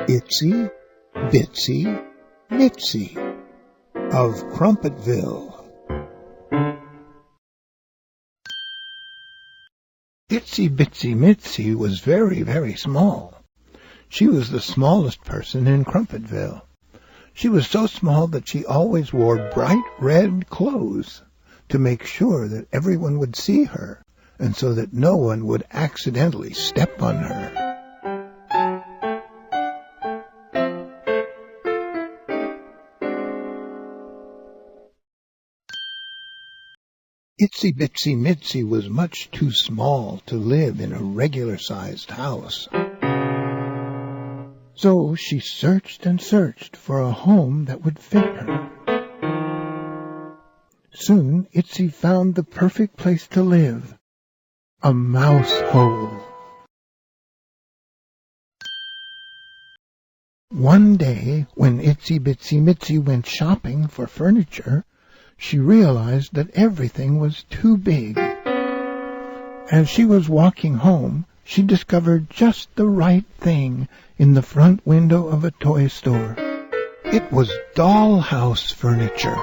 Itzi, Bitzi, Mitzi of Krumpetville. Itzi Bitzi Mitzi was very, very small. She was the smallest person in Krumpetville. She was so small that she always wore bright red clothes to make sure that everyone would see her, and so that no one would accidentally step on her. Itzi Bitzi Mitzi was much too small to live in a regular-sized house. So she searched and searched for a home that would fit her. Soon Itzi found the perfect place to live, a mouse hole. One day, when Itzi Bitzi Mitzi went shopping for furniture, she realized that everything was too big. As she was walking home, she discovered just the right thing in the front window of a toy store. It was dollhouse furniture.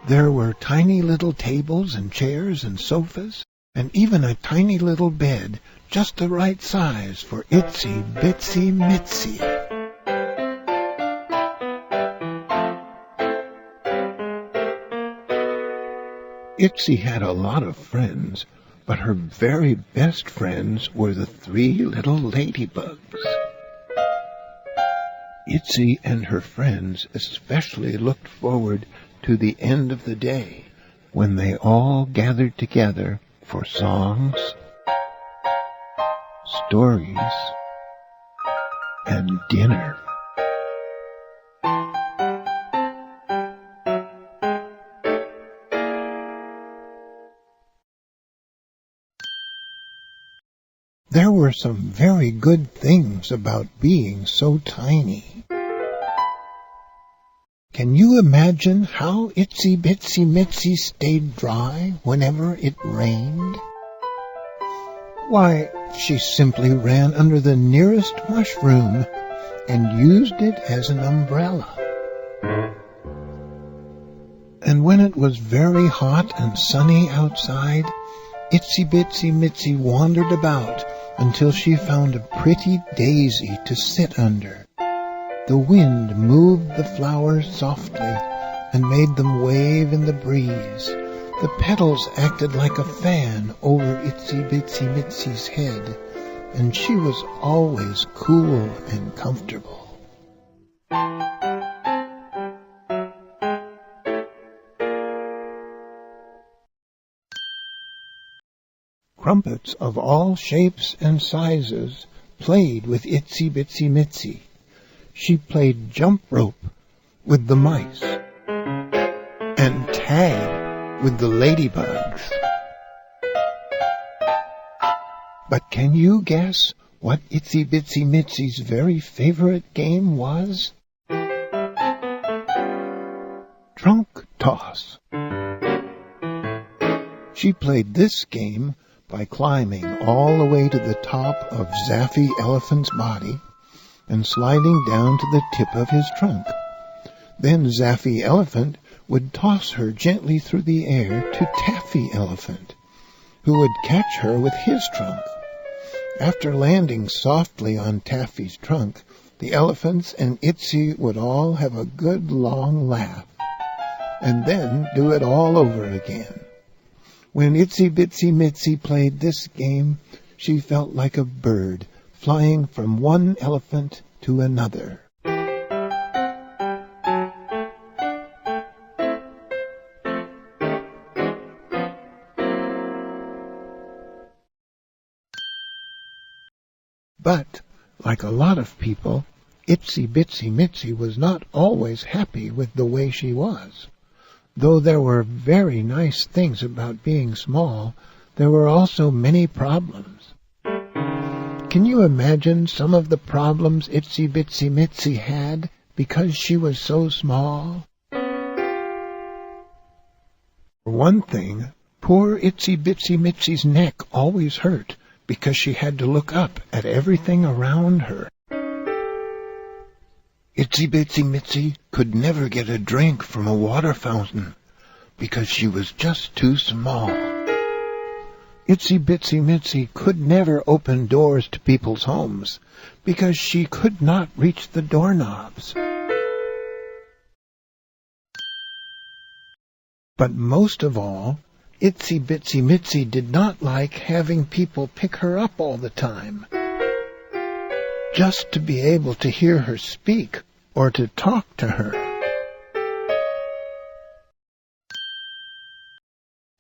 There were tiny little tables and chairs and sofas, and even a tiny little bed, just the right size for Itzi Bitzi Mitzi. Itzi had a lot of friends, but her very best friends were the 3 little ladybugs. Itzi and her friends especially looked forward to the end of the day, when they all gathered together for songs, stories, and dinner. There were some very good things about being so tiny. Can you imagine how Itzi Bitzi Mitzi stayed dry whenever it rained? Why, she simply ran under the nearest mushroom and used it as an umbrella. And when it was very hot and sunny outside, Itzi Bitzi Mitzi wandered about until she found a pretty daisy to sit under. The wind moved the flowers softly and made them wave in the breeze. The petals acted like a fan over Itzi Bitzi Mitzi's head, and she was always cool and comfortable. Crumpets of all shapes and sizes played with Itzi Bitzi Mitzi. She played jump rope with the mice and tag with the ladybugs. But can you guess what Itzi Bitzi Mitzi's very favorite game was? Trunk toss. She played this game by climbing all the way to the top of Zaffy Elephant's body and sliding down to the tip of his trunk. Then Zaffy Elephant would toss her gently through the air to Taffy Elephant, who would catch her with his trunk. After landing softly on Taffy's trunk, the elephants and Itzi would all have a good long laugh, and then do it all over again. When Itzi Bitzi Mitzi played this game, she felt like a bird flying from one elephant to another. But, like a lot of people, Itzi Bitzi Mitzi was not always happy with the way she was. Though there were very nice things about being small, there were also many problems. Can you imagine some of the problems Itzi Bitzi Mitzi had because she was so small? For one thing, poor Itzi Bitzi Mitzi's neck always hurt, because she had to look up at everything around her. Itsy Bitsy Mitzi could never get a drink from a water fountain because she was just too small. Itsy Bitsy Mitzi could never open doors to people's homes because she could not reach the doorknobs. But most of all, Itsy Bitsy Mitzi did not like having people pick her up all the time. Just to be able to hear her speak or to talk to her.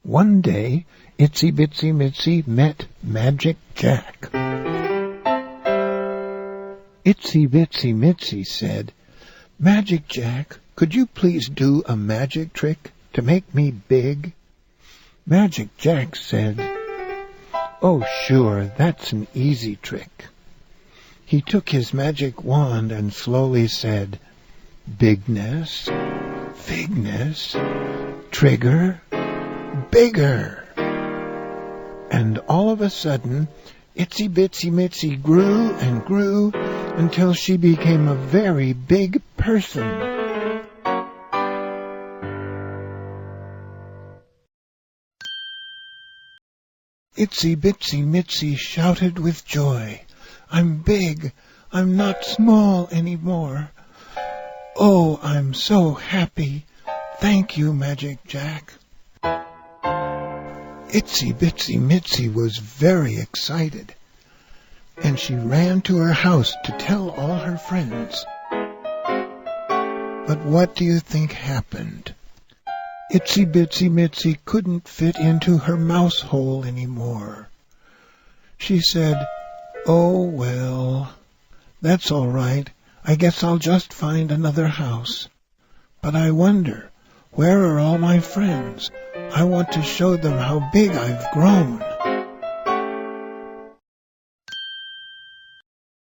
One day, Itsy Bitsy Mitzi met Magic Jack. Itsy Bitsy Mitzi said, "Magic Jack, could you please do a magic trick to make me big?" Magic Jack said, "Oh, sure, that's an easy trick." He took his magic wand and slowly said, "Bigness, figness, trigger, bigger." And all of a sudden, Itsy Bitsy Mitzi grew and grew until she became a very big person. Itsy Bitsy Mitzi shouted with joy, "I'm big! I'm not small anymore! Oh, I'm so happy! Thank you, Magic Jack!" Itsy Bitsy Mitzi was very excited, and she ran to her house to tell all her friends. But what do you think happened? Itsy Bitsy Mitzi couldn't fit into her mouse hole anymore. She said, "Oh, well, that's all right. I guess I'll just find another house. But I wonder, where are all my friends? I want to show them how big I've grown."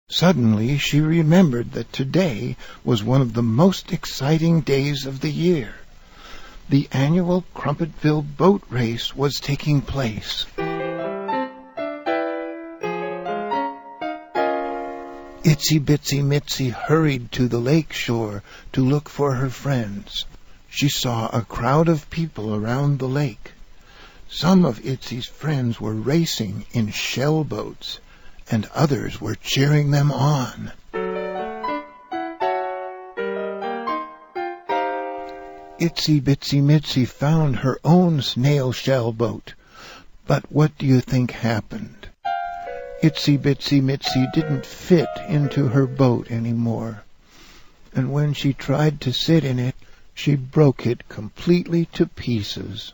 Suddenly she remembered that today was one of the most exciting days of the year. The annual Krumpetville boat race was taking place. Itsy Bitsy Mitzi hurried to the lake shore to look for her friends. She saw a crowd of people around the lake. Some of Itzy's friends were racing in shell boats, and others were cheering them on. Itsy Bitsy Mitzi found her own snail shell boat. But what do you think happened? Itsy Bitsy Mitzi didn't fit into her boat anymore, and when she tried to sit in it, she broke it completely to pieces.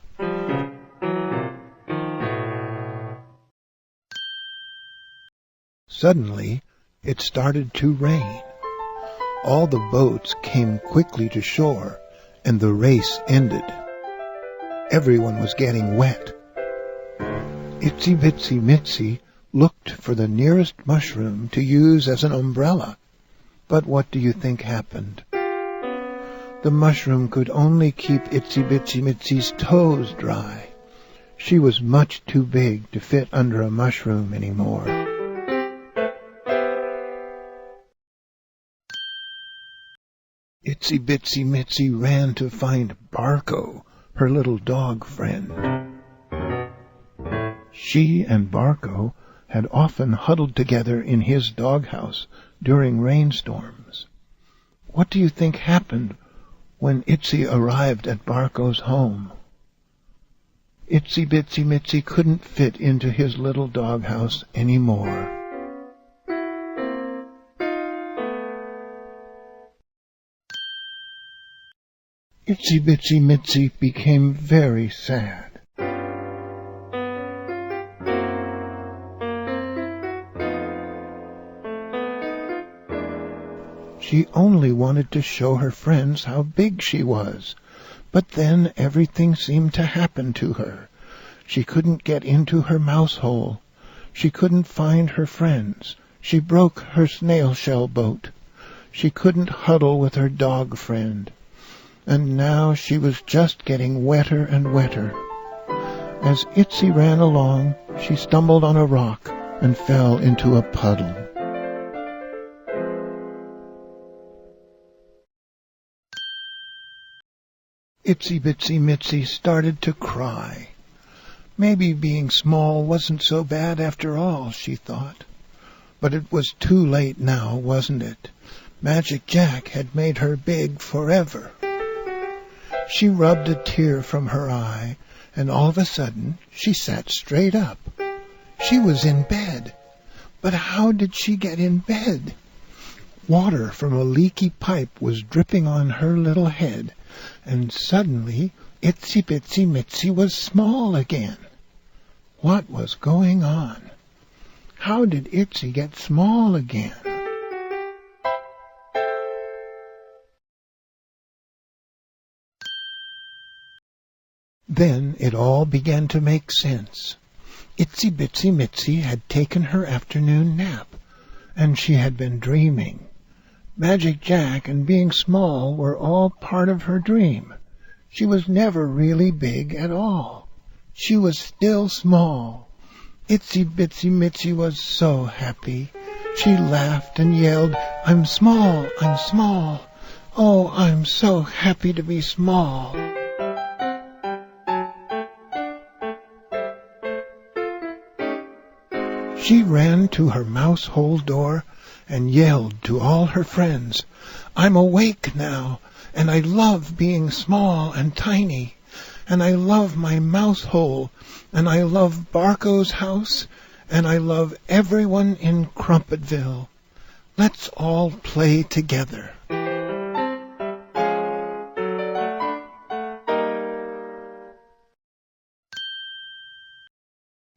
Suddenly, it started to rain. All the boats came quickly to shore, and the race ended. Everyone was getting wet. Itsy Bitsy Mitzi looked for the nearest mushroom to use as an umbrella. But what do you think happened? The mushroom could only keep Itsy Bitsy Mitzi's toes dry. She was much too big to fit under a mushroom anymore. Itsy Bitsy Mitzi ran to find Barco, her little dog friend. She and Barco had often huddled together in his doghouse during rainstorms. What do you think happened when Itzy arrived at Barco's home? Itsy Bitsy Mitzi couldn't fit into his little doghouse anymore. Itsy Bitsy Mitzi became very sad. She only wanted to show her friends how big she was, but then everything seemed to happen to her. She couldn't get into her mouse hole. She couldn't find her friends. She broke her snail shell boat. She couldn't huddle with her dog friend. And now she was just getting wetter and wetter. As Itzy ran along, she stumbled on a rock and fell into a puddle. Itsy Bitsy Mitzi started to cry. Maybe being small wasn't so bad after all, she thought. But it was too late now, wasn't it? Magic Jack had made her big forever. She rubbed a tear from her eye, and all of a sudden she sat straight up. She was in bed. But how did she get in bed? Water from a leaky pipe was dripping on her little head, and suddenly Itsy Bitsy Mitzi was small again. What was going on? How did Itzy get small again? Then it all began to make sense. Itsy Bitsy Mitzi had taken her afternoon nap, and she had been dreaming. Magic Jack and being small were all part of her dream. She was never really big at all. She was still small. Itsy Bitsy Mitzi was so happy. She laughed and yelled, "I'm small, I'm small. Oh, I'm so happy to be small." She ran to her mouse hole door and yelled to all her friends, "I'm awake now, and I love being small and tiny, and I love my mouse hole, and I love Barco's house, and I love everyone in Krumpetville. Let's all play together."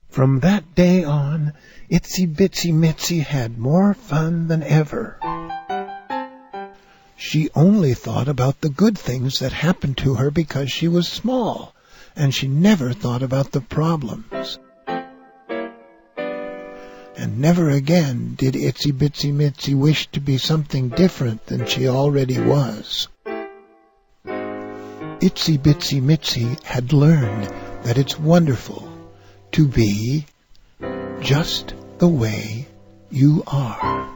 From that day on, Itsy Bitsy Mitzi had more fun than ever. She only thought about the good things that happened to her because she was small, and she never thought about the problems. And never again did Itsy Bitsy Mitzi wish to be something different than she already was. Itsy Bitsy Mitzi had learned that it's wonderful to be just the way you are.